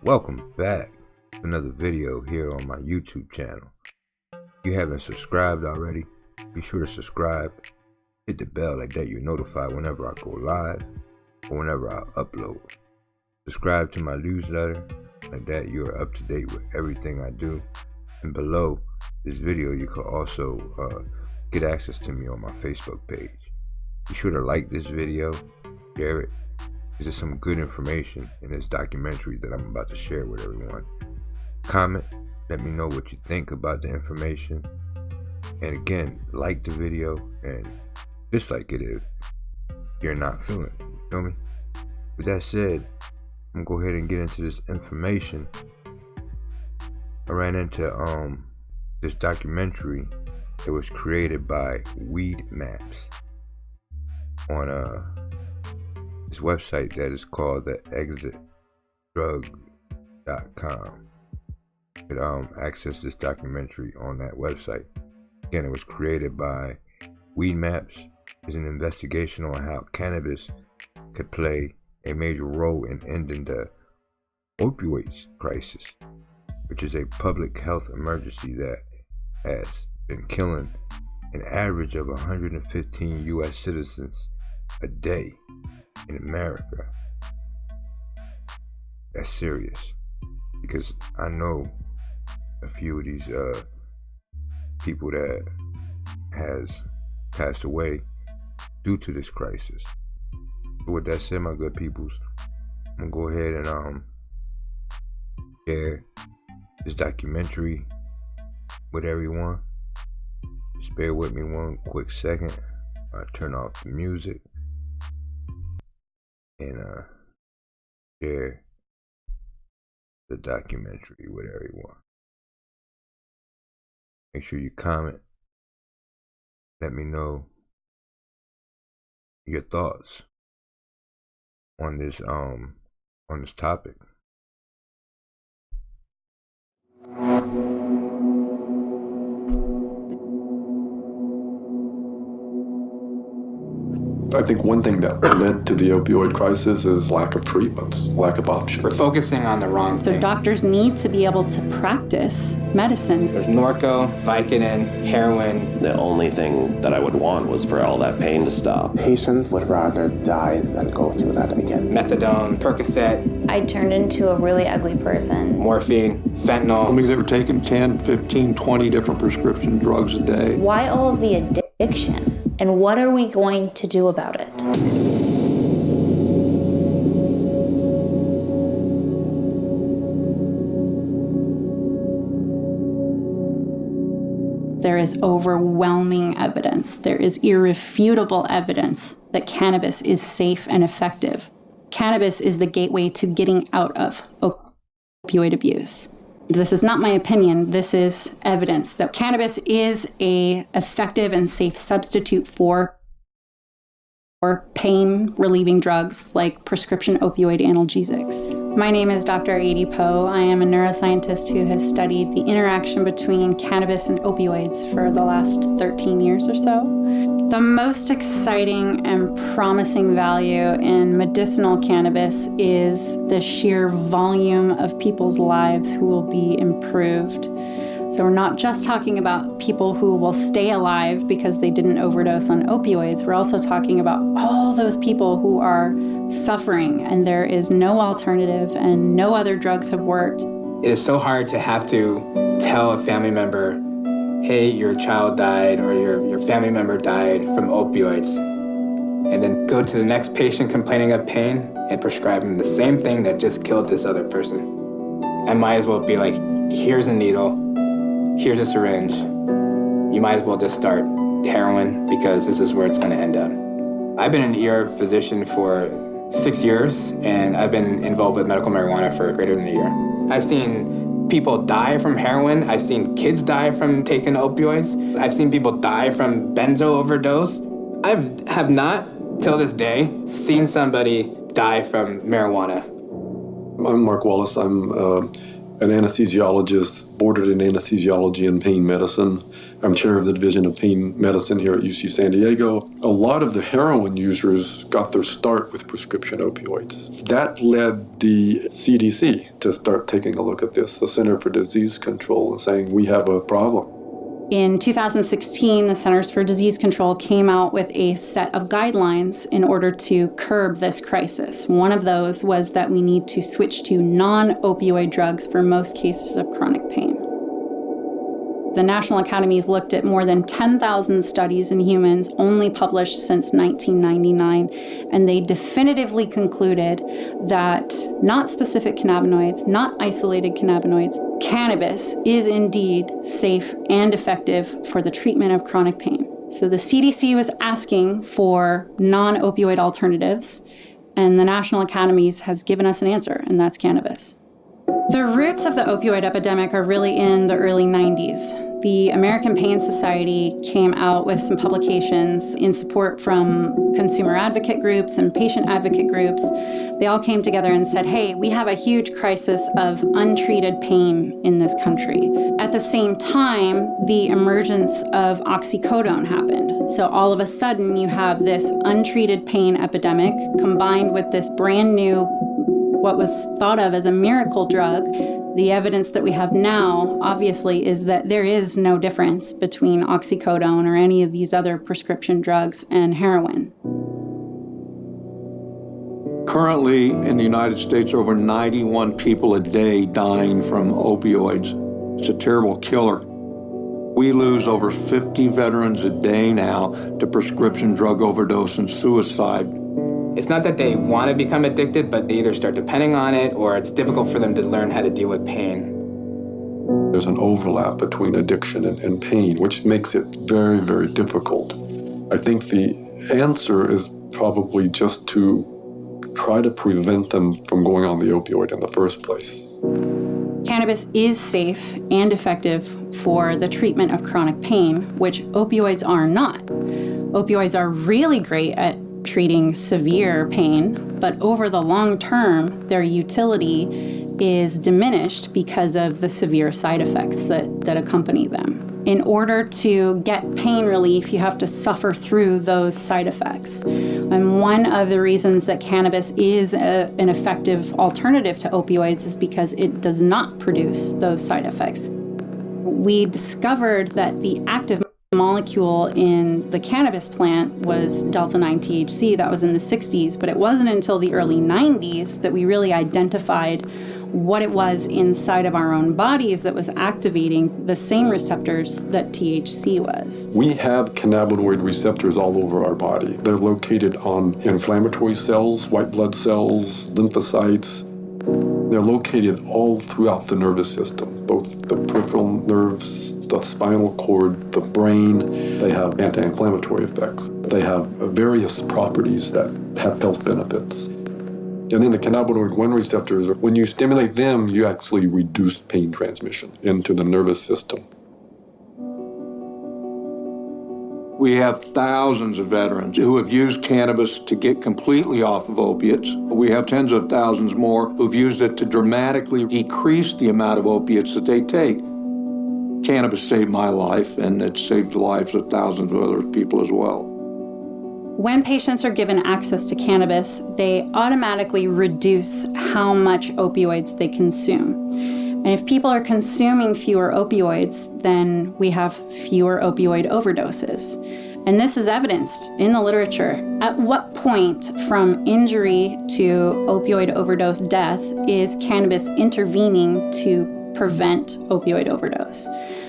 Welcome back to another video here on my YouTube channel. If you haven't subscribed already, be sure to subscribe, hit the bell, like that you're notified whenever I go live or whenever I upload. Subscribe to my newsletter, like that you're up to date with everything I do. And below this video you can also get access to me on my Facebook page. Be sure to like this video, share it. There's some good information in this documentary that I'm about to share with everyone. Comment, let me know what you think about the information. And again, like the video and dislike it if you're not feeling it. You feel me? With that said, I'm gonna go ahead and get into this information. I ran into this documentary that was created by Weedmaps on this website that is called the exitdrug.com. You could access this documentary on that website. Again, it was created by Weedmaps. It's an investigation on how cannabis could play a major role in ending the opioid crisis, which is a public health emergency that has been killing an average of 115 U.S. citizens a day in America. That's serious, because I know a few of these people that has passed away due to this crisis. So with that said, my good peoples, I'm gonna go ahead and share this documentary with everyone. Just bear with me one quick second. I'll turn off the music and share the documentary with everyone. Make sure you comment. Let me know your thoughts on this topic. I think one thing that led to the opioid crisis is lack of treatments, lack of options. We're focusing on the wrong thing. So doctors need to be able to practice medicine. There's Norco, Vicodin, heroin. The only thing that I would want was for all that pain to stop. Patients would rather die than go through that again. Methadone, Percocet. I turned into a really ugly person. Morphine, fentanyl. I mean, they were taking 10, 15, 20 different prescription drugs a day. Why all of the addiction? And what are we going to do about it? There is overwhelming evidence. There is irrefutable evidence that cannabis is safe and effective. Cannabis is the gateway to getting out of opioid abuse. This is not my opinion. This is evidence that cannabis is an effective and safe substitute for pain-relieving drugs like prescription opioid analgesics. My name is Dr. Adi Poe. I am a neuroscientist who has studied the interaction between cannabis and opioids for the last 13 years or so. The most exciting and promising value in medicinal cannabis is the sheer volume of people's lives who will be improved. So we're not just talking about people who will stay alive because they didn't overdose on opioids. We're also talking about all those people who are suffering and there is no alternative and no other drugs have worked. It is so hard to have to tell a family member, hey, your child died or your family member died from opioids, and then go to the next patient complaining of pain and prescribe him the same thing that just killed this other person. I might as well be like, here's a needle, here's a syringe. You might as well just start heroin because this is where it's gonna end up. I've been an ER physician for 6 years, and I've been involved with medical marijuana for greater than a year. I've seen people die from heroin. I've seen kids die from taking opioids. I've seen people die from benzo overdose. I have not, till this day, seen somebody die from marijuana. I'm Mark Wallace. I'm an anesthesiologist, boarded in anesthesiology and pain medicine. I'm chair of the Division of Pain Medicine here at UC San Diego. A lot of the heroin users got their start with prescription opioids. That led the CDC to start taking a look at this, the Center for Disease Control, and saying, we have a problem. In 2016, the Centers for Disease Control came out with a set of guidelines in order to curb this crisis. One of those was that we need to switch to non-opioid drugs for most cases of chronic pain. The National Academies looked at more than 10,000 studies in humans, only published since 1999, and they definitively concluded that not specific cannabinoids, not isolated cannabinoids, cannabis is indeed safe and effective for the treatment of chronic pain. So the CDC was asking for non-opioid alternatives, and the National Academies has given us an answer, and that's cannabis. The roots of the opioid epidemic are really in the early 90s. The American Pain Society came out with some publications in support from consumer advocate groups and patient advocate groups. They all came together and said, hey, we have a huge crisis of untreated pain in this country. At the same time, the emergence of oxycodone happened. So all of a sudden, you have this untreated pain epidemic combined with this brand new what was thought of as a miracle drug. The evidence that we have now, obviously, is that there is no difference between oxycodone or any of these other prescription drugs and heroin. Currently, in the United States, over 91 people a day dying from opioids. It's a terrible killer. We lose over 50 veterans a day now to prescription drug overdose and suicide. It's not that they want to become addicted, but they either start depending on it or it's difficult for them to learn how to deal with pain. There's an overlap between addiction and pain, which makes it very, very difficult. I think the answer is probably just to try to prevent them from going on the opioid in the first place. Cannabis is safe and effective for the treatment of chronic pain, which opioids are not. Opioids are really great at treating severe pain, but over the long term, their utility is diminished because of the severe side effects that accompany them. In order to get pain relief, you have to suffer through those side effects. And one of the reasons that cannabis is an effective alternative to opioids is because it does not produce those side effects. We discovered that the active molecule in the cannabis plant was delta-9 THC. That was in the 60s, but it wasn't until the early 90s that we really identified what it was inside of our own bodies that was activating the same receptors that THC was. We have cannabinoid receptors all over our body. They're located on inflammatory cells, white blood cells, lymphocytes. They're located all throughout the nervous system, both the peripheral nerves, the spinal cord, the brain. They have anti-inflammatory effects. They have various properties that have health benefits. And then the cannabinoid 1 receptors, when you stimulate them, you actually reduce pain transmission into the nervous system. We have thousands of veterans who have used cannabis to get completely off of opiates. We have tens of thousands more who've used it to dramatically decrease the amount of opiates that they take. Cannabis saved my life, and it saved the lives of thousands of other people as well. When patients are given access to cannabis, they automatically reduce how much opioids they consume. And if people are consuming fewer opioids, then we have fewer opioid overdoses. And this is evidenced in the literature. At what point from injury to opioid overdose death is cannabis intervening to prevent opioid overdose?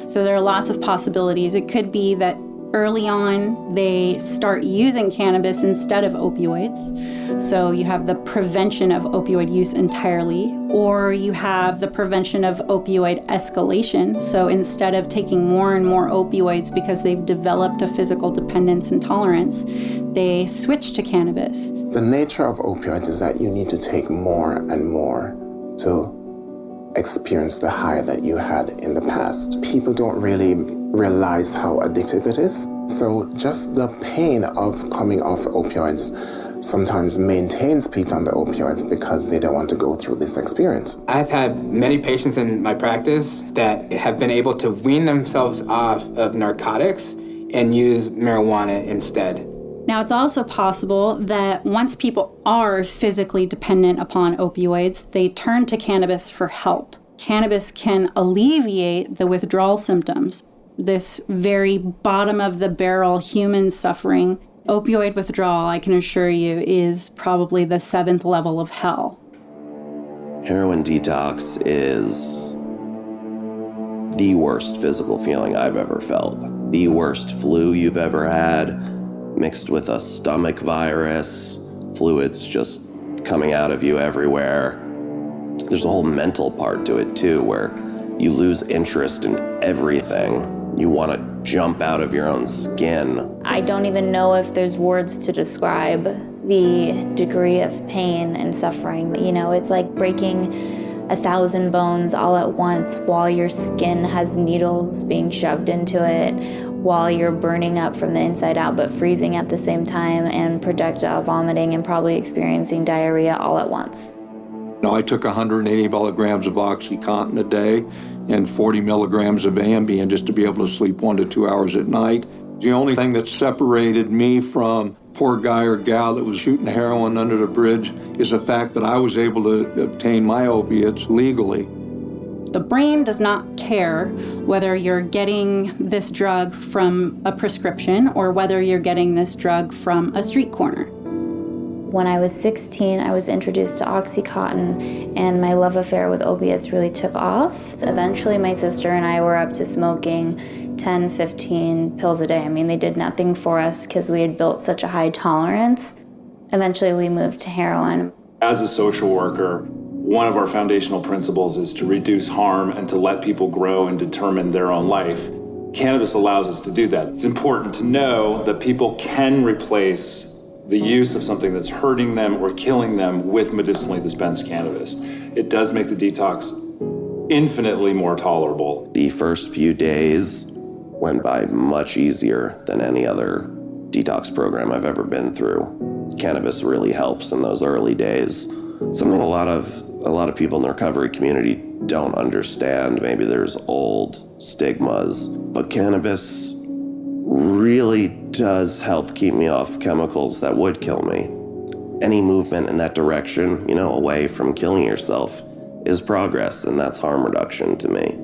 So there are lots of possibilities. It could be that early on, they start using cannabis instead of opioids. So you have the prevention of opioid use entirely, or you have the prevention of opioid escalation. So instead of taking more and more opioids because they've developed a physical dependence and tolerance, they switch to cannabis. The nature of opioids is that you need to take more and more to experience the high that you had in the past. People don't really realize how addictive it is. So just the pain of coming off opioids sometimes maintains people on the opioids because they don't want to go through this experience. I've had many patients in my practice that have been able to wean themselves off of narcotics and use marijuana instead. Now, it's also possible that once people are physically dependent upon opioids, they turn to cannabis for help. Cannabis can alleviate the withdrawal symptoms, this very bottom of the barrel human suffering. Opioid withdrawal, I can assure you, is probably the 7th level of hell. Heroin detox is the worst physical feeling I've ever felt. The worst flu you've ever had, mixed with a stomach virus, fluids just coming out of you everywhere. There's a whole mental part to it too, where you lose interest in everything. You want to jump out of your own skin. I don't even know if there's words to describe the degree of pain and suffering. You know, it's like breaking 1,000 bones all at once while your skin has needles being shoved into it, while you're burning up from the inside out but freezing at the same time, and projectile vomiting and probably experiencing diarrhea all at once. Now, I took 180 milligrams of OxyContin a day and 40 milligrams of Ambien just to be able to sleep 1 to 2 hours at night. The only thing that separated me from poor guy or gal that was shooting heroin under the bridge is the fact that I was able to obtain my opiates legally. The brain does not care whether you're getting this drug from a prescription or whether you're getting this drug from a street corner. When I was 16, I was introduced to OxyContin, and my love affair with opiates really took off. Eventually, my sister and I were up to smoking 10, 15 pills a day. I mean, they did nothing for us because we had built such a high tolerance. Eventually, we moved to heroin. As a social worker, one of our foundational principles is to reduce harm and to let people grow and determine their own life. Cannabis allows us to do that. It's important to know that people can replace the use of something that's hurting them or killing them with medicinally dispensed cannabis. It does make the detox infinitely more tolerable. The first few days went by much easier than any other detox program I've ever been through. Cannabis really helps in those early days. It's something a lot of people in the recovery community don't understand. Maybe there's old stigmas, but cannabis really does help keep me off chemicals that would kill me. Any movement in that direction, away from killing yourself, is progress, and that's harm reduction to me.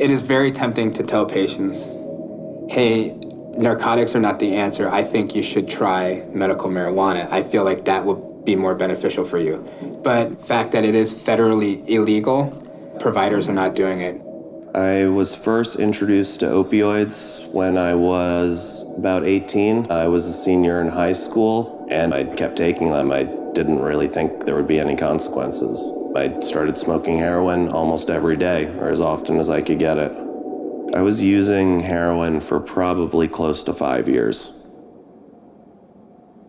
It is very tempting to tell patients, hey, narcotics are not the answer. I think you should try medical marijuana. I feel like that will be more beneficial for you. But the fact that it is federally illegal, providers are not doing it. I was first introduced to opioids when I was about 18. I was a senior in high school, and I kept taking them. I didn't really think there would be any consequences. I started smoking heroin almost every day, or as often as I could get it. I was using heroin for probably close to 5 years.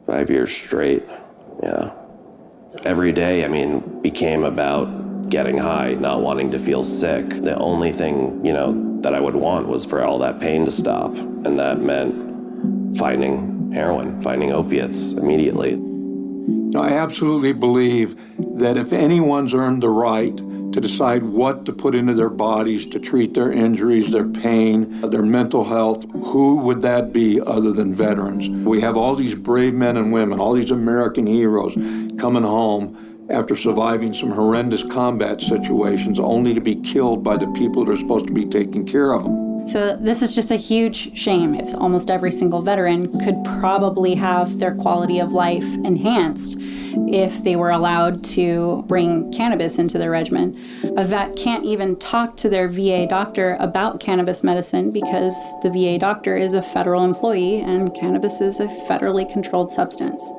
5 years straight, yeah. Every day, became about getting high, not wanting to feel sick. The only thing, that I would want was for all that pain to stop. And that meant finding heroin, finding opiates immediately. I absolutely believe that if anyone's earned the right to decide what to put into their bodies to treat their injuries, their pain, their mental health, who would that be other than veterans? We have all these brave men and women, all these American heroes coming home after surviving some horrendous combat situations, only to be killed by the people that are supposed to be taking care of them. So this is just a huge shame. If almost every single veteran could probably have their quality of life enhanced if they were allowed to bring cannabis into their regimen. A vet can't even talk to their VA doctor about cannabis medicine because the VA doctor is a federal employee and cannabis is a federally controlled substance.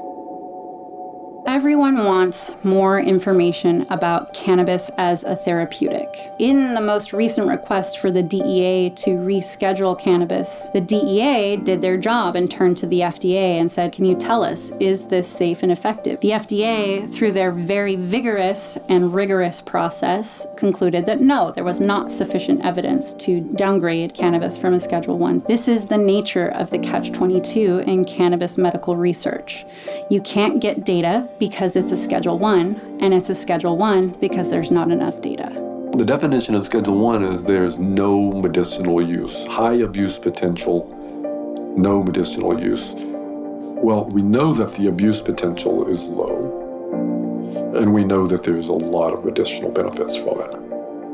Everyone wants more information about cannabis as a therapeutic. In the most recent request for the DEA to reschedule cannabis, the DEA did their job and turned to the FDA and said, can you tell us, is this safe and effective? The FDA, through their very vigorous and rigorous process, concluded that no, there was not sufficient evidence to downgrade cannabis from a Schedule I. This is the nature of the catch-22 in cannabis medical research. You can't get data because it's a Schedule I, and it's a Schedule I because there's not enough data. The definition of Schedule I is there's no medicinal use, high abuse potential, no medicinal use. Well, we know that the abuse potential is low, and we know that there's a lot of medicinal benefits from it.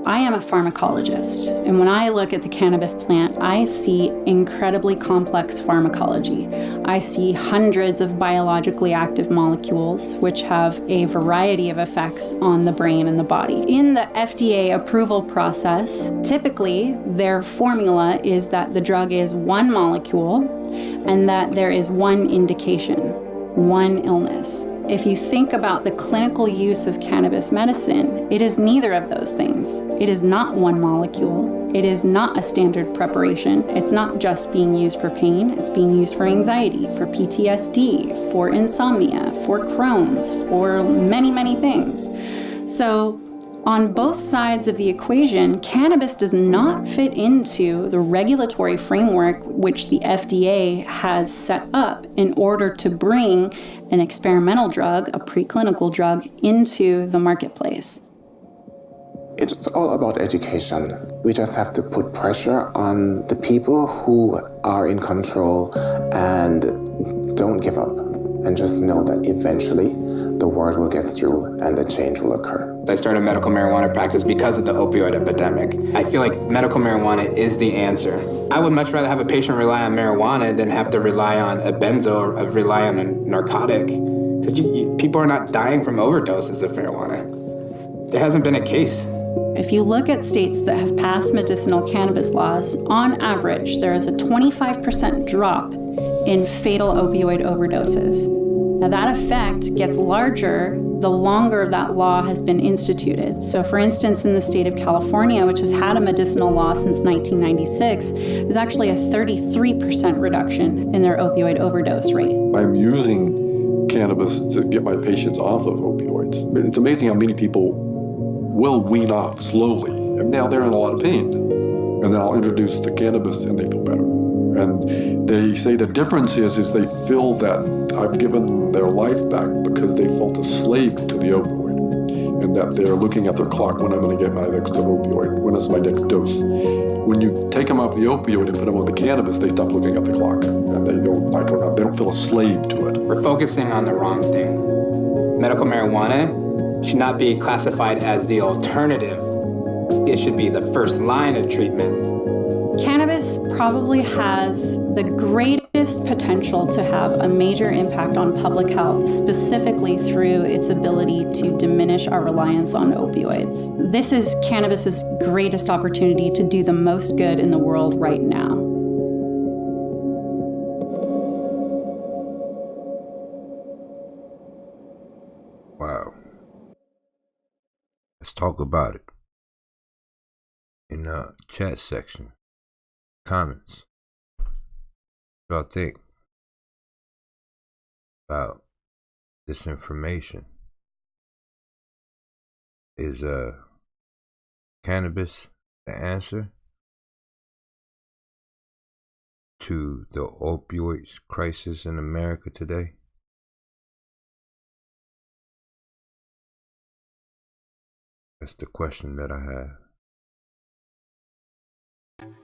I am a pharmacologist, and when I look at the cannabis plant, I see incredibly complex pharmacology. I see hundreds of biologically active molecules, which have a variety of effects on the brain and the body. In the FDA approval process, typically their formula is that the drug is one molecule and that there is one indication, one illness. If you think about the clinical use of cannabis medicine, it is neither of those things. It is not one molecule. It is not a standard preparation. It's not just being used for pain. It's being used for anxiety, for PTSD, for insomnia, for Crohn's, for many, many things. So on both sides of the equation, cannabis does not fit into the regulatory framework which the FDA has set up in order to bring an experimental drug, a preclinical drug, into the marketplace. It's all about education. We just have to put pressure on the people who are in control and don't give up, and just know that eventually the word will get through and the change will occur. I started medical marijuana practice because of the opioid epidemic. I feel like medical marijuana is the answer. I would much rather have a patient rely on marijuana than have to rely on a benzo or rely on a narcotic. Because people are not dying from overdoses of marijuana. There hasn't been a case. If you look at states that have passed medicinal cannabis laws, on average, there is a 25% drop in fatal opioid overdoses. Now that effect gets larger the longer that law has been instituted. So for instance, in the state of California, which has had a medicinal law since 1996, there's actually a 33% reduction in their opioid overdose rate. I'm using cannabis to get my patients off of opioids. It's amazing how many people will wean off slowly, and now they're in a lot of pain. And then I'll introduce the cannabis and they feel better. And they say the difference is they feel that I've given their life back because they felt a slave to the opioid, and that they're looking at their clock when I'm going to get my next opioid, when is my next dose. When you take them off the opioid and put them on the cannabis, they stop looking at the clock, and they don't feel a slave to it. We're focusing on the wrong thing. Medical marijuana should not be classified as the alternative. It should be the first line of treatment. Cannabis probably has the greatest potential to have a major impact on public health, specifically through its ability to diminish our reliance on opioids. This is cannabis's greatest opportunity to do the most good in the world right now. Wow. Let's talk about it. In the chat section, comments. What y'all think about this information? Is cannabis the answer to the opioid crisis in America today? That's the question that I have.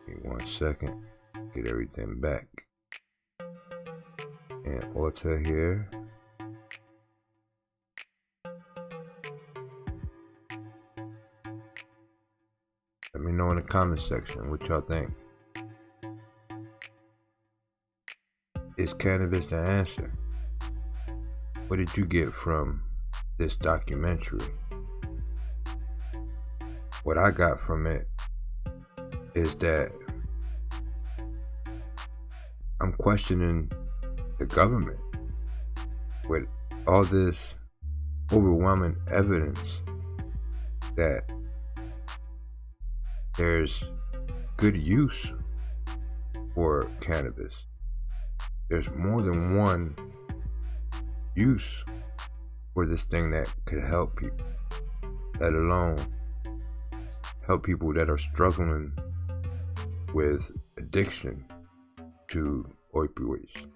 Give me 1 second, get everything back. And Orta here. Let me know in the comment section what y'all think. Is cannabis the answer? What did you get from this documentary? What I got from it is that I'm questioning the government with all this overwhelming evidence that there's good use for cannabis. There's more than one use for this thing that could help people, let alone help people that are struggling with addiction to opioids.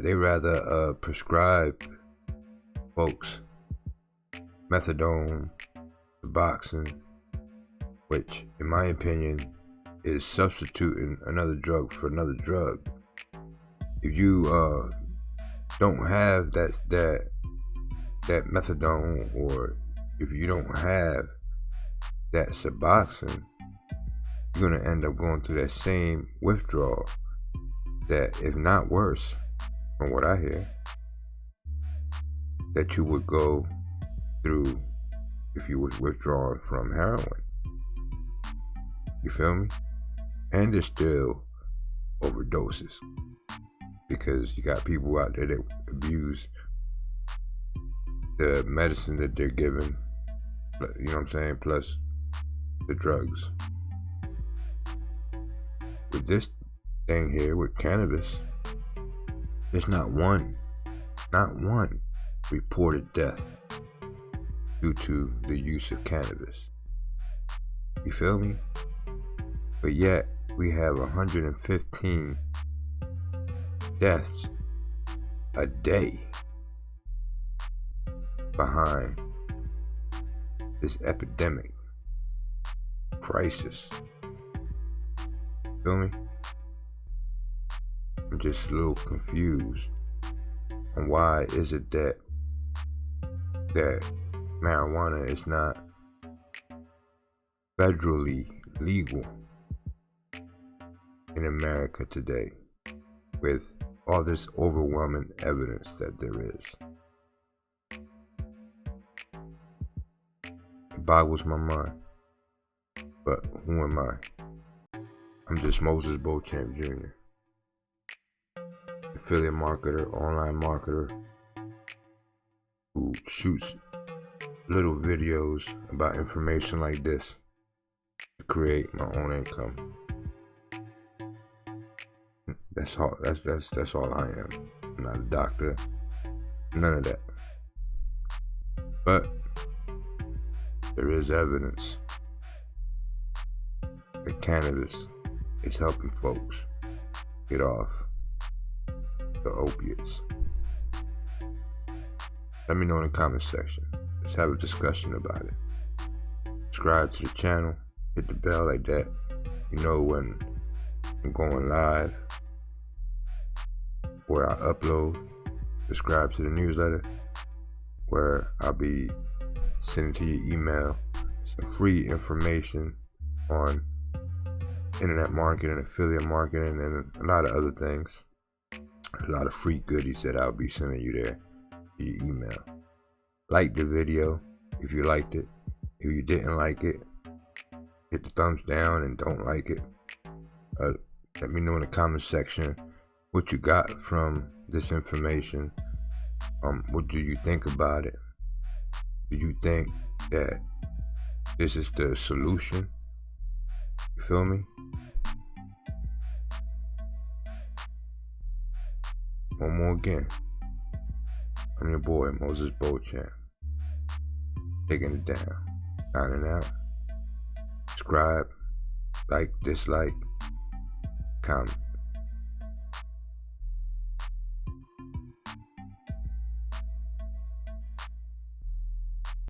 They rather prescribe folks methadone, Suboxone, which, in my opinion, is substituting another drug for another drug. If you don't have that methadone, or if you don't have that Suboxone, you're gonna end up going through that same withdrawal that, if not worse, from what I hear, that you would go through if you was withdrawing from heroin. You feel me? And there's still overdoses, because you got people out there that abuse the medicine that they're given, you know what I'm saying, plus the drugs. With this thing here, with cannabis, there's not one reported death due to the use of cannabis. You feel me? But yet, we have 115 deaths a day behind this epidemic crisis. Feel me? I'm just a little confused on why is it that marijuana is not federally legal in America today, with all this overwhelming evidence that there is. It boggles my mind. But who am I? I'm just Moises Beauchamp Jr., affiliate marketer, online marketer, who shoots little videos about information like this to create my own income. That's all. That's all I am. I'm not a doctor. None of that. But there is evidence that cannabis is helping folks get off the opiates. Let me know in the comment section. Let's have a discussion about it. Subscribe to the channel. Hit the bell like that. You know when I'm going live, where I upload. Subscribe to the newsletter, where I'll be sending to your email some free information on internet marketing, affiliate marketing, and a lot of other things. A lot of free goodies that I'll be sending you there to your email. Like the video if you liked it. If you didn't like it, hit the thumbs down, and don't like it. Let me know in the comment section what you got from this information. What do you think about it? Do you think that this is the solution? You feel me? One more again. I'm your boy, Moises Beauchamp. Taking it down. Signing out. Subscribe, like, dislike, comment.